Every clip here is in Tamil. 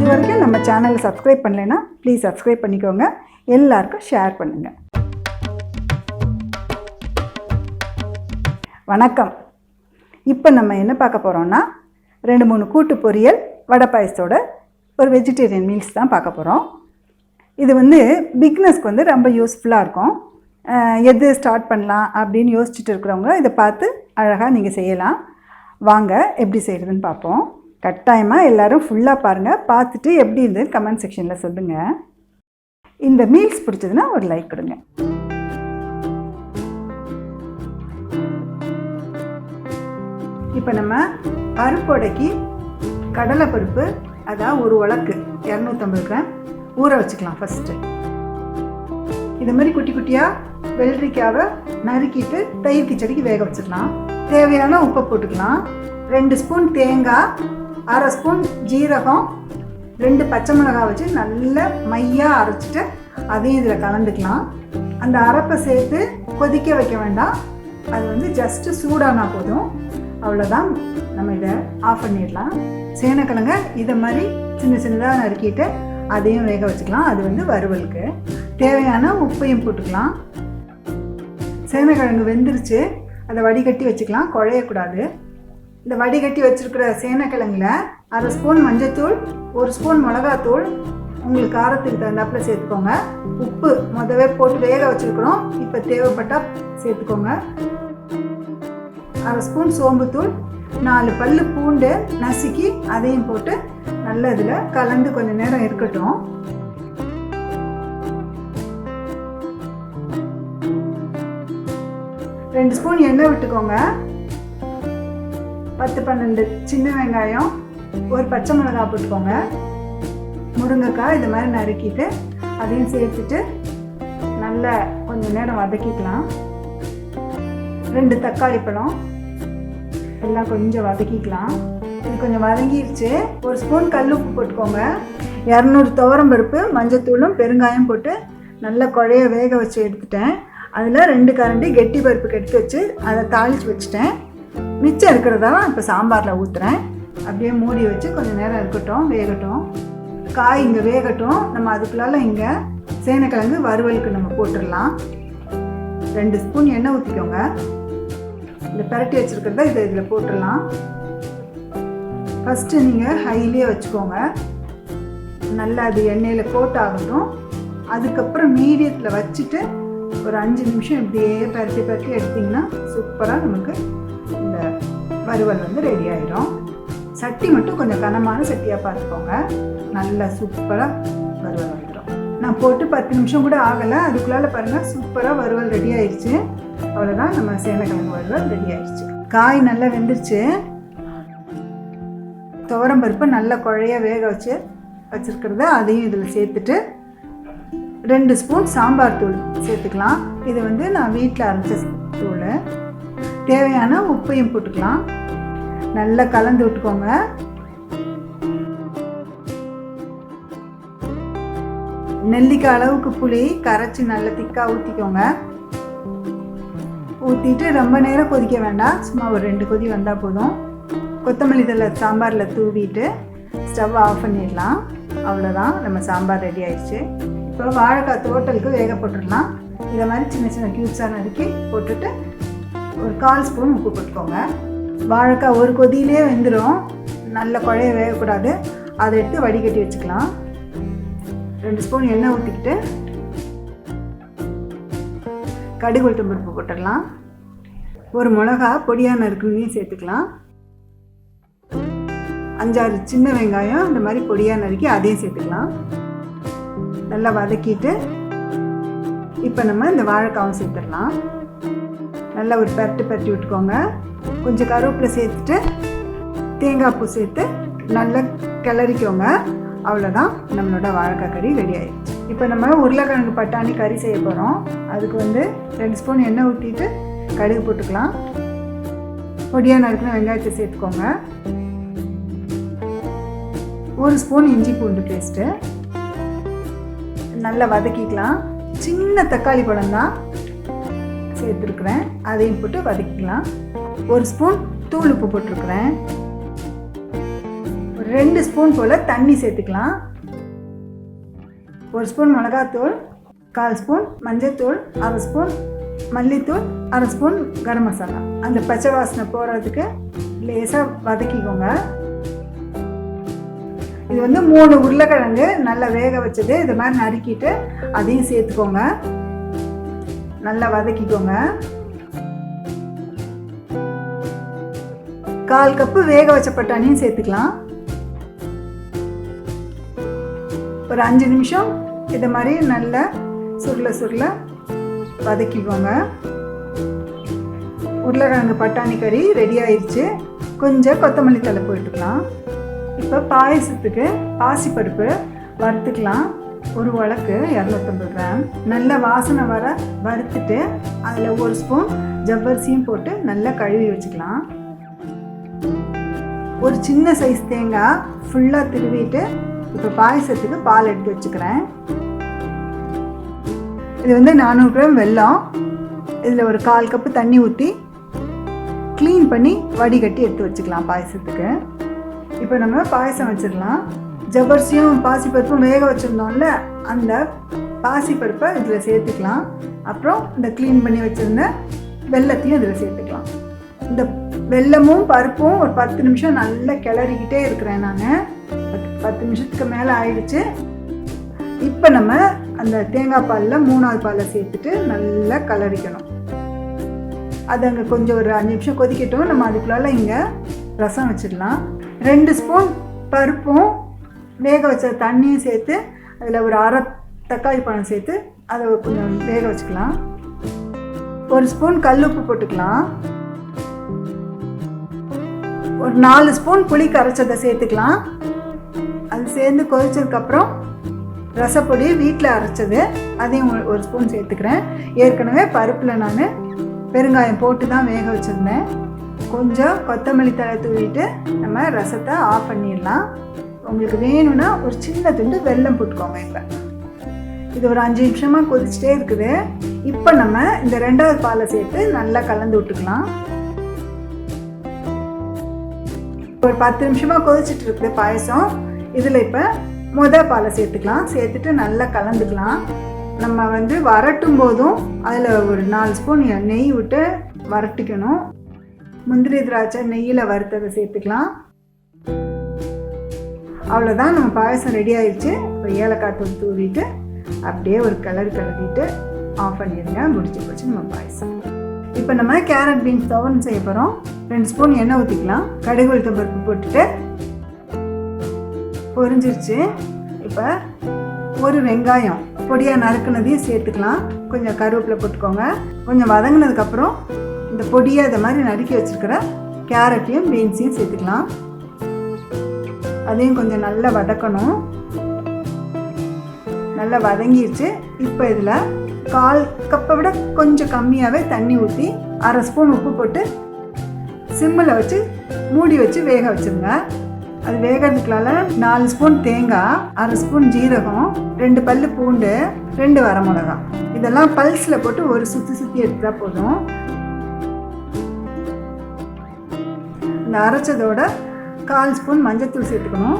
வரைக்கும் நம்ம சேனலை சப்ஸ்கிரைப் பண்ணலைன்னா ப்ளீஸ் சப்ஸ்கிரைப் பண்ணிக்கோங்க, எல்லாருக்கும் ஷேர் பண்ணுங்கள். வணக்கம். இப்போ நம்ம என்ன பார்க்க போகிறோம்னா 2-3 கூட்டு பொரியல் வடை பாயசத்தோட ஒரு வெஜிடேரியன் மீல்ஸ் தான் பார்க்க போகிறோம். இது பிக்னஸ்க்கு ரொம்ப யூஸ்ஃபுல்லாக இருக்கும். எது ஸ்டார்ட் பண்ணலாம் அப்படின்னு யோசிச்சுட்டு இருக்கிறவங்க இதை பார்த்து அழகாக நீங்கள் செய்யலாம். வாங்க எப்படி செய்கிறதுன்னு பார்ப்போம். கட்டாயமாக எல்லோரும் ஃபுல்லாக பாருங்கள். பார்த்துட்டு எப்படி இருந்தது கமெண்ட் செக்ஷனில் சொல்லுங்கள். இந்த மீல்ஸ் பிடிச்சதுன்னா ஒரு லைக் கொடுங்க. இப்போ நம்ம பருப்போடைக்கு கடலை பருப்பு, அதான் ஒரு உலக்கு 250 கிராம் ஊற வச்சுக்கலாம். ஃபஸ்ட்டு இது மாதிரி குட்டி குட்டியாக வெள்ளரிக்காவை நறுக்கிட்டு தயிர் கிச்சடிக்கு வேக வச்சுக்கலாம். தேவையான உப்பை போட்டுக்கலாம். 2 ஸ்பூன் தேங்காய், 1/2 ஸ்பூன் ஜீரகம், 2 பச்சை மிளகாய் வச்சு நல்லா மையாக அரைச்சிட்டு அதையும் இதில் கலந்துக்கலாம். அந்த அரைப்பை சேர்த்து கொதிக்க வைக்க வேண்டாம். அது ஜஸ்ட்டு சூடானா போதும். அவ்வளோதான். நம்ம இதை ஆஃப் பண்ணிடலாம். சேனக்கிழங்க இதை மாதிரி சின்ன சின்னதாக நறுக்கிட்டு அதையும் வேக வச்சுக்கலாம். அது வறுவலுக்கு தேவையான உப்பையும் போட்டுக்கலாம். சேனக்கிழங்கு வெந்துருச்சு. அதை வடிகட்டி வச்சுக்கலாம், குழையக்கூடாது. இந்த வடிகட்டி வச்சுருக்கிற சேனக்கிழங்குல 1/2 ஸ்பூன் மஞ்சத்தூள், 1 ஸ்பூன் மிளகாத்தூள், உங்களுக்கு காரத்துக்கு தகுந்தாப்பில் சேர்த்துக்கோங்க. உப்பு முதவே போட்டு வேக வச்சுருக்கிறோம், இப்போ தேவைப்பட்டால் சேர்த்துக்கோங்க. 1/2 ஸ்பூன் சோம்புத்தூள், 4 பல்லு பூண்டு நசுக்கி அதையும் போட்டு நல்லா இதில் கலந்து கொஞ்சம் நேரம் இருக்கட்டும். 2 ஸ்பூன் எண்ணெய் விட்டுக்கோங்க. 10-12 சின்ன வெங்காயம், 1 பச்சை மிளகாய் போட்டுக்கோங்க. முருங்கைக்காய் இது மாதிரி நறுக்கிட்டு அதையும் சேர்த்துட்டு நல்லா கொஞ்சம் நேரம் வதக்கிக்கலாம். 2 தக்காளி பழம் எல்லாம் கொஞ்சம் வதக்கிக்கலாம். இது கொஞ்சம் வதங்கிடுச்சு. 1 ஸ்பூன் கல்லுப்பு போட்டுக்கோங்க. 200 துவரம் பருப்பு, மஞ்சத்தூளும் பெருங்காயம் போட்டு நல்லா குழைய வேக வச்சு எடுத்துட்டேன். அதில் 2 கரண்டி கெட்டி பருப்புக்கு எடுத்து வச்சு அதை தாளித்து வச்சுட்டேன். மிச்சம் இருக்கிறதா இப்போ சாம்பாரில் ஊற்றுறேன். அப்படியே மூடி வச்சு கொஞ்சம் நேரம் இருக்கட்டும், வேகட்டும். காய் இங்கே வேகட்டும். நம்ம அதுக்குள்ளால இங்கே சேனக்கிழங்கு வறுவலுக்கு நம்ம போட்டுடலாம். 2 ஸ்பூன் எண்ணெய் ஊற்றிக்கோங்க. இந்த பரட்டி வச்சுருக்கிறத இதில் போட்டுடலாம். ஃபஸ்ட்டு நீங்கள் ஹைலியே வச்சுக்கோங்க. நல்லா அது எண்ணெயில் கோட் ஆகட்டும். அதுக்கப்புறம் மீடியத்தில் வச்சுட்டு ஒரு 5 நிமிஷம் இப்படியே பரட்டி எடுத்திங்கன்னா சூப்பராக நமக்கு இந்த வறுவல் ரெடி ஆகிடும். சட்டி மட்டும் கொஞ்சம் கனமான சட்டியாக பார்த்துக்கோங்க. நல்லா சூப்பராக வறுவல் வந்துடும். நான் போட்டு 10 நிமிஷம் கூட ஆகலை, அதுக்குள்ளால பாருங்கள் சூப்பராக வறுவல் ரெடி ஆயிடுச்சு. அவ்வளோதான், நம்ம சேனக்கிழங்கு வறுவல் ரெடி ஆயிடுச்சு. காய் நல்லா வெந்துருச்சு. துவரம் பருப்பு நல்லா குழைய வேக வச்சுருக்கிறத அதையும் இதில் சேர்த்துட்டு 2 ஸ்பூன் சாம்பார் தூள் சேர்த்துக்கலாம். இது நான் வீட்டில் அரைச்ச தூள். தேவையான உப்பையும் போட்டுக்கலாம். நல்லா கலந்து விட்டுக்கோங்க. நெல்லிக்காய் அளவுக்கு புளி கரைச்சி நல்லா திக்காக ஊற்றிக்கோங்க. ஊற்றிட்டு ரொம்ப நேரம் கொதிக்க வேண்டாம், சும்மா ஒரு 2 கொதி வந்தால் போதும். கொத்தமல்லி தழை சாம்பாரில் தூவிட்டு ஸ்டவ் ஆஃப் பண்ணிடலாம். அவ்வளோதான், நம்ம சாம்பார் ரெடி ஆயிடுச்சு. இப்போ வாழைக்காய் தோட்டலுக்கு வேக போட்டுடலாம். இதை மாதிரி சின்ன சின்ன க்யூப்ஸாக நறுக்கி போட்டுட்டு ஒரு 1/4 ஸ்பூன் உப்பு போட்டுக்கோங்க. வாழைக்காய் ஒரு கொதியிலே வெந்துடும், நல்ல குழைய வேகக்கூடாது. அதை எடுத்து வடிகட்டி வச்சுக்கலாம். 2 ஸ்பூன் எண்ணெய் ஊற்றிக்கிட்டு கடுகு உளுத்தம் பருப்பு போட்டுடலாம். ஒரு மிளகா பொடியாக நறுக்குனையும் சேர்த்துக்கலாம். 5-6 சின்ன வெங்காயம் இந்த மாதிரி பொடியாக நறுக்கி அதையும் சேர்த்துக்கலாம். நல்லா வதக்கிட்டு இப்போ நம்ம இந்த வாழைக்காவும் சேர்த்துடலாம். நல்லா ஒரு பரட்டி விட்டுக்கோங்க. கொஞ்சம் கருவேப்பிலை சேர்த்துட்டு தேங்காய் பூ சேர்த்து நல்லா கிளறிக்கோங்க. அவ்வளோதான், நம்மளோட வாழைக்காய் கறி ரெடி ஆகிடுச்சு. இப்போ நம்ம உருளைக்கிழங்கு பட்டாணி கறி செய்ய போகிறோம். அதுக்கு 2 ஸ்பூன் எண்ணெய் ஊற்றிட்டு கடுகு போட்டுக்கலாம். பொடியாக நறுக்கின வெங்காயத்தை சேர்த்துக்கோங்க. 1 ஸ்பூன் இஞ்சி பூண்டு பேஸ்ட்டு நல்லா வதக்கிக்கலாம். சின்ன தக்காளி பழம் தான் சேர்த்துருக்குறேன், அதையும் போட்டு வதக்கிக்கலாம். 1 ஸ்பூன் தூள் உப்பு போட்டிருக்கிறேன். 2 ஸ்பூன் போல் தண்ணி சேர்த்துக்கலாம். 1 ஸ்பூன் மிளகாத்தூள், 1/4 ஸ்பூன் மஞ்சள்தூள், 1/2 ஸ்பூன் மல்லித்தூள், 1/2 ஸ்பூன் கரம் மசாலா. அந்த பச்சை வாசனை போகிறதுக்கு லேசாக வதக்கிக்கோங்க. இது வந்து 3 உருளைக்கிழங்கு நல்லா வேக வச்சது, இது மாதிரி நறுக்கிட்டு அதையும் சேர்த்துக்கோங்க. நல்லா வதக்கிக்கோங்க. 1/4 கப்பு வேக வச்ச பட்டாணியும் சேர்த்துக்கலாம். ஒரு 5 நிமிஷம் இது மாதிரி நல்லா சுருள வதக்கிக்கோங்க. உருளைக்கிழங்கு பட்டாணி கறி ரெடி ஆயிடுச்சு. கொஞ்சம் கொத்தமல்லி தழை போட்டுக்கலாம். இப்போ பாயசத்துக்கு பாசிப்பருப்பு வறுத்துக்கலாம். ஒரு உலக்கு 250 கிராம் நல்ல வாசனை வர வறுத்துட்டு அதில் 1 ஸ்பூன் ஜவ்வரிசியும் போட்டு நல்லா கழுவி வச்சுக்கலாம். ஒரு சின்ன சைஸ் தேங்காய் ஃபுல்லாக திருவிட்டு இப்போ பாயசத்துக்கு பால் எடுத்து வச்சுக்கிறேன். இது வந்து 400 கிராம் வெல்லம். இதில் ஒரு 1/4 கப்பு தண்ணி ஊற்றி க்ளீன் பண்ணி வடிகட்டி எடுத்து வச்சுக்கலாம் பாயசத்துக்கு. இப்போ நம்ம பாயசம் வச்சிடலாம். ஜவ்வரிசியும் பாசிப்பருப்பும் வேக வச்சுருந்தோம்ல, அந்த பாசிப்பருப்பை இதில் சேர்த்துக்கலாம். அப்புறம் இந்த க்ளீன் பண்ணி வச்சுருந்த வெல்லத்தையும் இதில் சேர்த்துக்கலாம். இந்த வெல்லமும் பருப்பும் ஒரு 10 நிமிஷம் நல்லா கிளறிக்கிட்டே இருக்கிறேன் நான். 10 நிமிஷத்துக்கு மேலே ஆயிடுச்சு. இப்போ நம்ம அந்த தேங்காய் பாலில் 3வது பாலை சேர்த்துட்டு நல்லா கிளறிக்கணும். அது அங்கே கொஞ்சம் ஒரு 5 நிமிஷம் கொதிக்கட்டும். நம்ம அதுக்குள்ளால இங்கே ரசம் வச்சிடலாம். 2 ஸ்பூன் பருப்பும் வேக வச்ச தண்ணியும் சேர்த்து அதில் ஒரு 1/2 தக்காளி பழம் சேர்த்து அதை கொஞ்சம் வேக வச்சுக்கலாம். 1 ஸ்பூன் கல்லுப்பு போட்டுக்கலாம். ஒரு 4 ஸ்பூன் புளி கரைச்சதை சேர்த்துக்கலாம். அது சேர்ந்து கொதிச்சதுக்கப்புறம் ரசப்பொடி வீட்டில் அரைச்சது அதையும் 1 ஸ்பூன் சேர்த்துக்கிறேன். ஏற்கனவே பருப்பில் நான் பெருங்காயம் போட்டு தான் வேக வச்சுருந்தேன். கொஞ்சம் கொத்தமல்லி தழை தூவிட்டு நம்ம ரசத்தை ஆஃப் பண்ணிடலாம். உங்களுக்கு வேணும்னா ஒரு சின்ன துண்டு வெல்லம் போட்டுக்கோங்க. இப்போ இது ஒரு 5 நிமிஷமாக கொதிச்சுட்டே இருக்குது. இப்போ நம்ம இந்த 2வது பாலை சேர்த்து நல்லா கலந்து விட்டுக்கலாம். ஒரு 10 நிமிஷமாக கொதிச்சுட்டு இருக்குது பாயசம். இதில் இப்போ முதல் பாலை சேர்த்துக்கலாம். சேர்த்துட்டு நல்லா கலந்துக்கலாம். நம்ம வந்து வரட்டும் போதும் அதில் ஒரு 4 ஸ்பூன் நெய் விட்டு வரட்டிக்கணும். முந்திரி திராட்சை நெய்யில் வறுத்ததை சேர்த்துக்கலாம். அவ்வளோதான், நம்ம பாயசம் ரெடி ஆயிடுச்சு. இப்போ ஏலக்காய் தூள் தூவிட்டு அப்படியே ஒரு கிளறிட்டு ஆஃப் பண்ணிடுங்க. முடிச்சு போச்சு நம்ம பாயசம். இப்போ நம்ம கேரட் பீன்ஸ் துவரம் செய்ய போகிறோம். 2 ஸ்பூன் எண்ணெய் ஊற்றிக்கலாம். கடுகு உளுத்தம் பருப்பு போட்டுட்டு பொரிஞ்சிருச்சு. இப்போ ஒரு வெங்காயம் பொடியாக நறுக்குனதையும் சேர்த்துக்கலாம். கொஞ்சம் கருவேப்பிலை போட்டுக்கோங்க. கொஞ்சம் வதங்கினதுக்கப்புறம் இந்த பொடியை இதை மாதிரி நறுக்கி வச்சுருக்கிற கேரட்டையும் பீன்ஸையும் சேர்த்துக்கலாம். அதையும் கொஞ்சம் நல்லா வதக்கணும். நல்லா வதங்கிடுச்சு. இப்போ இதில் 1/4 கப்பை விட கொஞ்சம் கம்மியாகவே தண்ணி ஊற்றி 1/2 ஸ்பூன் உப்பு போட்டு சிம்மில் வச்சு மூடி வச்சு வேக வச்சுருங்க. அது வேகிறதுக்குள்ளால 4 ஸ்பூன் தேங்காய், 1/2 ஸ்பூன் ஜீரகம், 2 பல்லு பூண்டு, 2 வரமிளகாய் இதெல்லாம் பல்ஸில் போட்டு ஒரு சுற்றி எடுத்தால் போதும். இந்த அரைச்சதோட 1/4 ஸ்பூன் மஞ்சள்தூள் சேர்த்துக்கணும்.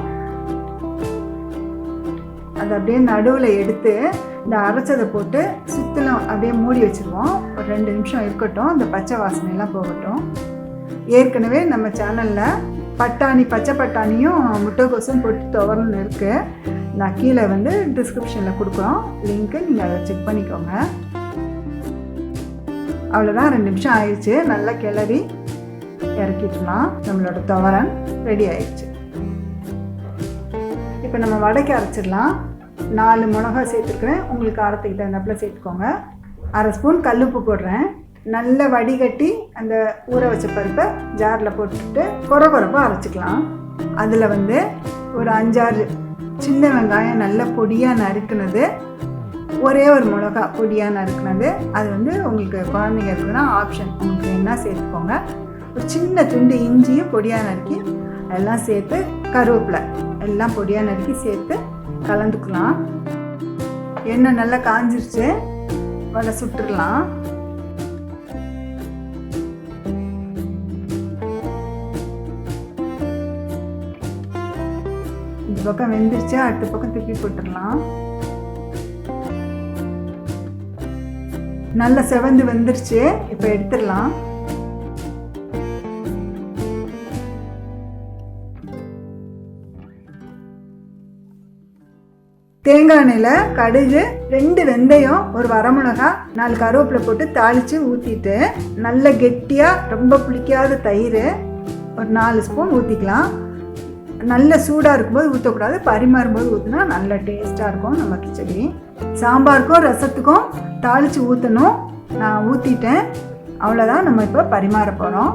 அதை அப்படியே நடுவில் எடுத்து இந்த அரைச்சதை போட்டு சுற்றிலும் அப்படியே மூடி வச்சுருவோம். ஒரு 2 நிமிஷம் இருக்கட்டும். அந்த பச்சை வாசனையெல்லாம் போகட்டும். ஏற்கனவே நம்ம சேனலில் பட்டாணி, பச்சை பட்டாணியும் முட்டைக்கோசும் போட்டு துவரன்னு இருக்குது. நான் கீழே வந்து டிஸ்கிரிப்ஷனில் கொடுக்குறோம் லிங்க்கு, நீங்கள் அதை செக் பண்ணிக்கோங்க. அவ்வளோதான், 2 நிமிஷம் ஆயிடுச்சு. நல்லா கிளறி இறக்கிட்டுலாம். நம்மளோட துவரன் ரெடி ஆயிடுச்சு. இப்போ நம்ம வடைக்கு அரைச்சிடலாம். 4 மிளகாய் சேர்த்துருக்குறேன். உங்களுக்கு காரத்துக்கு தகுந்தாப்பில் சேர்த்துக்கோங்க. 1/2 ஸ்பூன் கல்லுப்பு போடுறேன். நல்லா வடிகட்டி அந்த ஊற வச்ச பருப்பை ஜாரில் போட்டுட்டு கொரப்பாக அரைச்சிக்கலாம். அதில் வந்து ஒரு 5-6 சின்ன வெங்காயம் நல்லா பொடியாக நறுக்குனது, ஒரே ஒரு மிளகா பொடியாக நறுக்குனது. அது வந்து உங்களுக்கு குழந்தைங்க இருக்குதுன்னா ஆப்ஷன், உங்களுக்கு என்ன சேர்த்துக்கோங்க. ஒரு சின்ன துண்டு இஞ்சியும் பொடியாக நறுக்கி எல்லாம் சேர்த்து, கருவேப்பிலை எல்லாம் பொடியாக நறுக்கி சேர்த்து கலந்துக்கலாம். எண்ணெய் நல்லா காஞ்சிருச்சு. வடை சுட்டுடலாம். இந்த பக்கம் வெந்துருச்சு, அடுத்த பக்கம் திருப்பி போட்டுடலாம். நல்ல செவந்து வெந்துருச்சு, இப்போ எடுத்துடலாம். தேங்காய் எண்ணெயில் கடுகு, 2 வெந்தயம், ஒரு வரமிளகா, 4 கருவேப்பிலை போட்டு தாளித்து ஊற்றிட்டு நல்ல கெட்டியாக ரொம்ப புளிக்காத தயிர் ஒரு 4 ஸ்பூன் ஊற்றிக்கலாம். நல்ல சூடாக இருக்கும்போது ஊற்றக்கூடாது, பரிமாறும்போது ஊற்றினா நல்ல டேஸ்ட்டாக இருக்கும் நம்ம கிச்சடி. சாம்பாருக்கும் ரசத்துக்கும் தாளித்து ஊற்றணும். நான் ஊற்றிட்டேன், அவ்வளோதான். நம்ம இப்போ பரிமாற போகிறோம்.